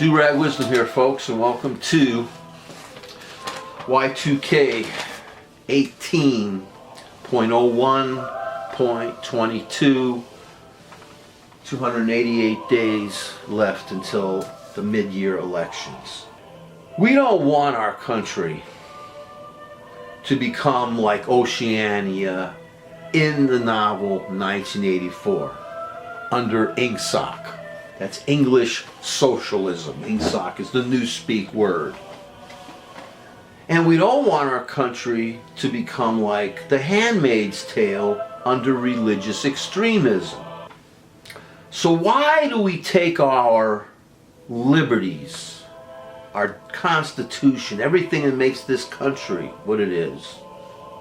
Do-Rag Wisdom here, folks, and welcome to Y2K 18.01.22. 288 days left until the mid-year elections. We don't want our country to become like Oceania in the novel 1984 under INGSOC. That's English socialism. INGSOC is the newspeak word. And we don't want our country to become like The Handmaid's Tale under religious extremism. So why do we take our liberties, our Constitution, everything that makes this country what it is?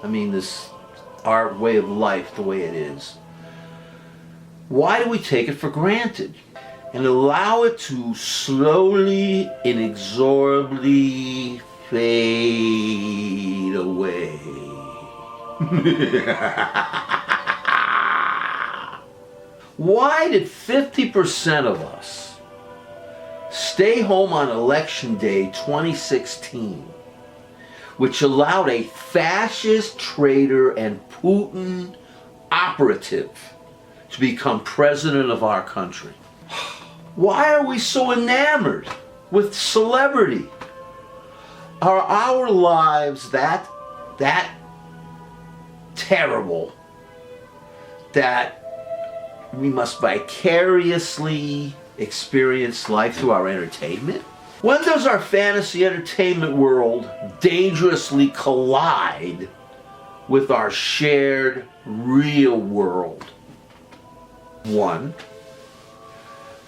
I mean, our way of life the way it is. Why do we take it for granted and allow it to slowly, inexorably fade away? Why did 50% of us stay home on Election Day 2016, which allowed a fascist traitor and Putin operative to become president of our country? Why are we so enamored with celebrity? Are our lives that terrible that we must vicariously experience life through our entertainment? When does our fantasy entertainment world dangerously collide with our shared real world? 1,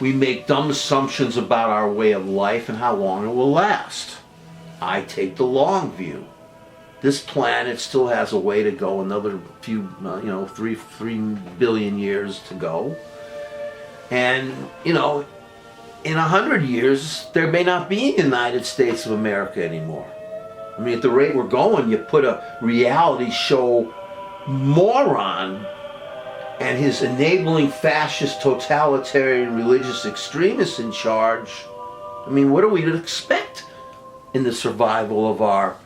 we make dumb assumptions about our way of life and how long it will last. I take the long view. This planet still has a way to go, another few, 3 billion years to go. And, in 100 years, there may not be a United States of America anymore. I mean, at the rate we're going, you put a reality show moron and his enabling fascist, totalitarian, religious extremists in charge. I mean, what are we to expect in the survival of our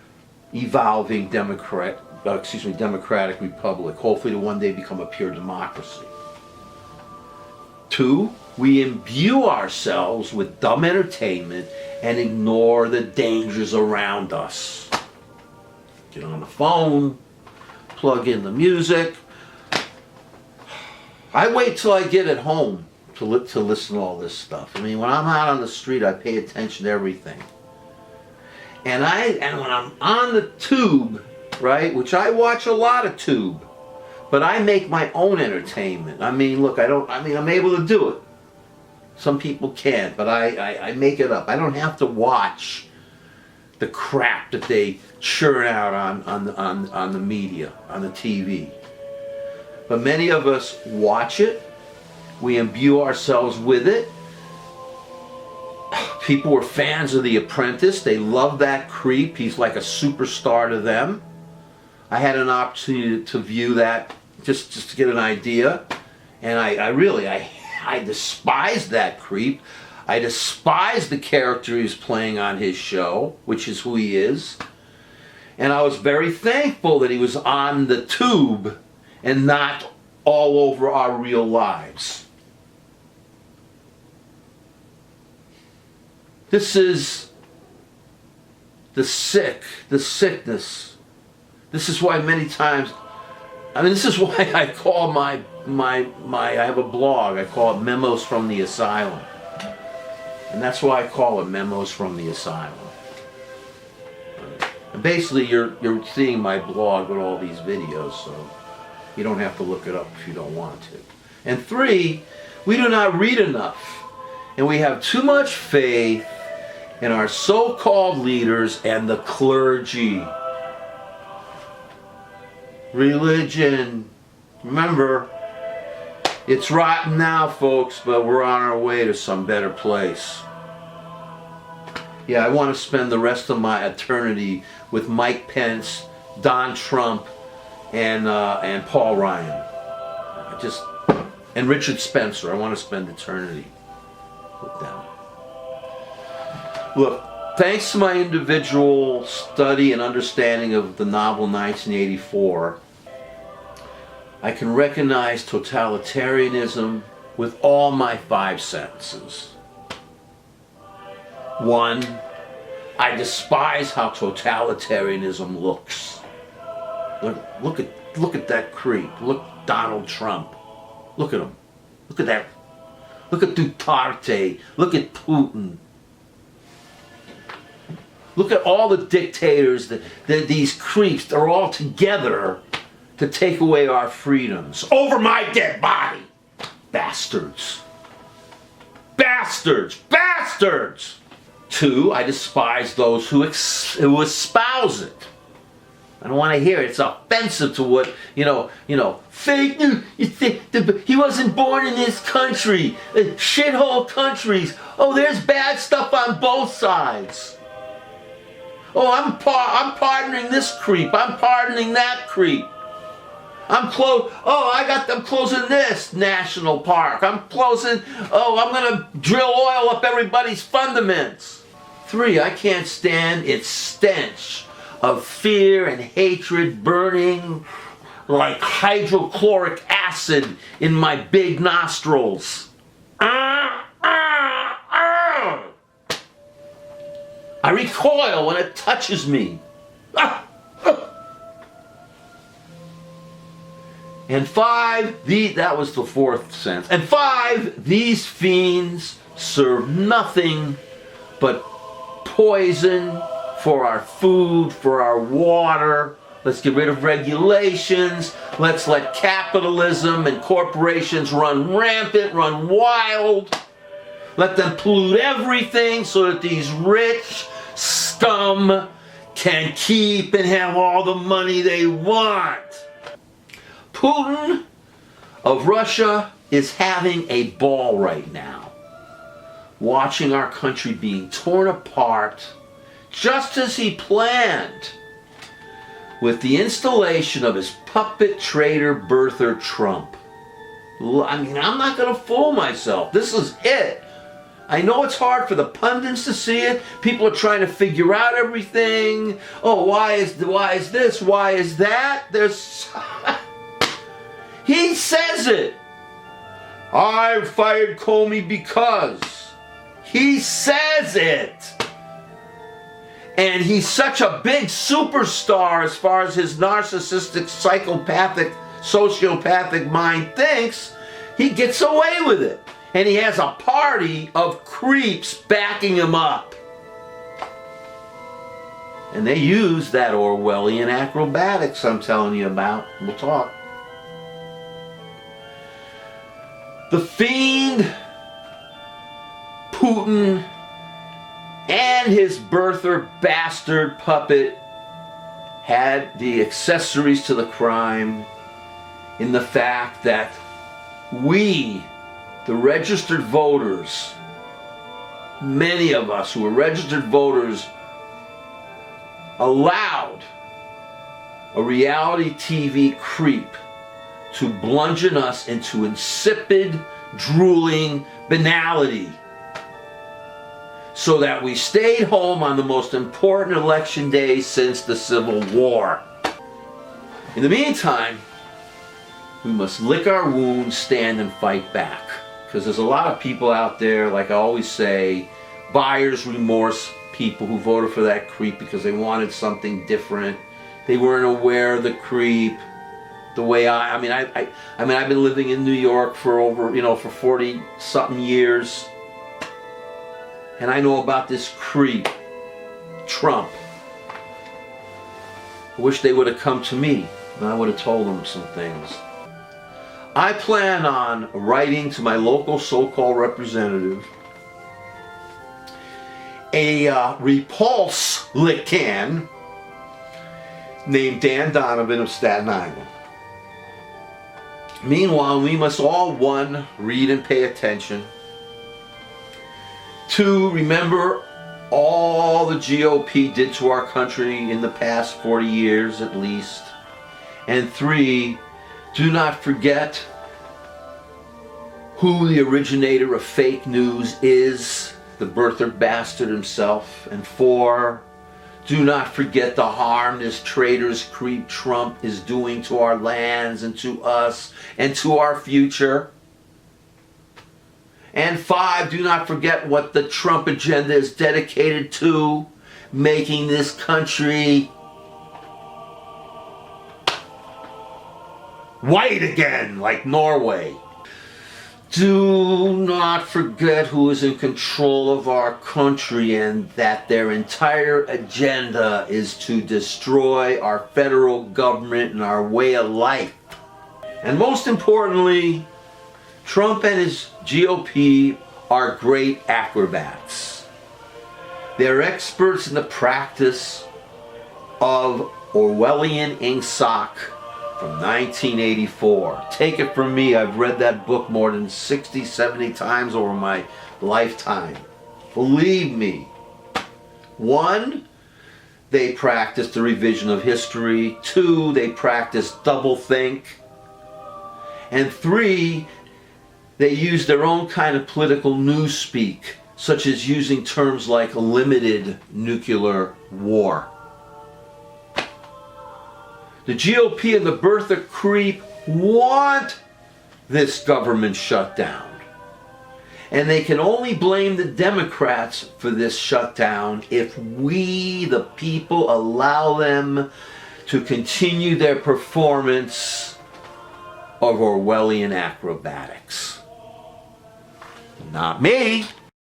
evolving democratic republic, hopefully to one day become a pure democracy? 2, we imbue ourselves with dumb entertainment and ignore the dangers around us. Get on the phone, plug in the music. I wait till I get at home to listen to all this stuff. I mean, when I'm out on the street, I pay attention to everything. And when I'm on the tube, right, which I watch a lot of tube, but I make my own entertainment. I mean, look, I'm able to do it. Some people can't, but I make it up. I don't have to watch the crap that they churn out on the media, on the TV. But many of us watch it. We imbue ourselves with it. People were fans of The Apprentice. They love that creep. He's like a superstar to them. I had an opportunity to view that just to get an idea. And I despise that creep. I despise the character he's playing on his show, which is who he is. And I was very thankful that he was on the tube and not all over our real lives. This is the sickness. This is why many times, this is why I call I have a blog, I call it Memos from the Asylum. And that's why I call it Memos from the Asylum. And basically you're seeing my blog with all these videos, so you don't have to look it up if you don't want to. And 3, we do not read enough. And we have too much faith in our so-called leaders and the clergy. Religion. Remember, it's rotten now, folks, but we're on our way to some better place. Yeah, I want to spend the rest of my eternity with Mike Pence, Don Trump, and Paul Ryan. And Richard Spencer. I want to spend eternity with them. Look, thanks to my individual study and understanding of the novel 1984, I can recognize totalitarianism with all my 5 senses. 1, I despise how totalitarianism looks. Look at that creep. Look, Donald Trump. Look at him. Look at that. Look at Duterte. Look at Putin. Look at all the dictators, these creeps, they're all together to take away our freedoms. Over my dead body. Bastards. Bastards. Bastards. 2, I despise those who espouse it. I don't want to hear it. It's offensive to what, fake news. He wasn't born in this country. Shithole countries. Oh, there's bad stuff on both sides. Oh, I'm pardoning this creep. I'm pardoning that creep. I'm closing this national park. I'm going to drill oil up everybody's fundaments. 3, I can't stand its stench of fear and hatred burning like hydrochloric acid in my big nostrils. I recoil when it touches me. And 5, that was the 4th sense. And 5, these fiends serve nothing but poison for our food, for our water. Let's get rid of regulations. Let's let capitalism and corporations run rampant, run wild. Let them pollute everything so that these rich scum can keep and have all the money they want. Putin of Russia is having a ball right now, watching our country being torn apart, just as he planned, with the installation of his puppet traitor birther Trump. I mean, I'm not going to fool myself. This is it. I know it's hard for the pundits to see it. People are trying to figure out everything. Oh, why is this? Why is that? He says it. I fired Comey because. He says it. And he's such a big superstar as far as his narcissistic, psychopathic, sociopathic mind thinks, he gets away with it. And he has a party of creeps backing him up. And they use that Orwellian acrobatics I'm telling you about. We'll talk. The fiend, Putin, and his birther bastard puppet had the accessories to the crime in the fact that we, the registered voters, many of us who were registered voters, allowed a reality TV creep to bludgeon us into insipid, drooling banality, so that we stayed home on the most important election day since the Civil War. In the meantime, we must lick our wounds, stand and fight back. Because there's a lot of people out there, like I always say, buyer's remorse people who voted for that creep because they wanted something different. They weren't aware of the creep. The way I've been living in New York for over, for 40 something years. And I know about this creep, Trump. I wish they would have come to me and I would have told them some things. I plan on writing to my local so-called representative a repulse lickan named Dan Donovan of Staten Island. Meanwhile, we must all, 1, read and pay attention. 2, remember all the GOP did to our country in the past 40 years at least. And 3, do not forget who the originator of fake news is. the birther bastard himself. And 4, do not forget the harm this traitor's creep Trump is doing to our lands and to us and to our future. And 5, do not forget what the Trump agenda is dedicated to, making this country white again, like Norway. Do not forget who is in control of our country and that their entire agenda is to destroy our federal government and our way of life. And most importantly, Trump and his GOP are great acrobats. They're experts in the practice of Orwellian ingsoc from 1984. Take it from me, I've read that book more than 60, 70 times over my lifetime. Believe me. 1, they practice the revision of history. 2, they practice doublethink. And 3, they use their own kind of political newspeak, such as using terms like limited nuclear war. The GOP and the birther creep want this government shutdown. And they can only blame the Democrats for this shutdown if we, the people, allow them to continue their performance of Orwellian acrobatics. Not me.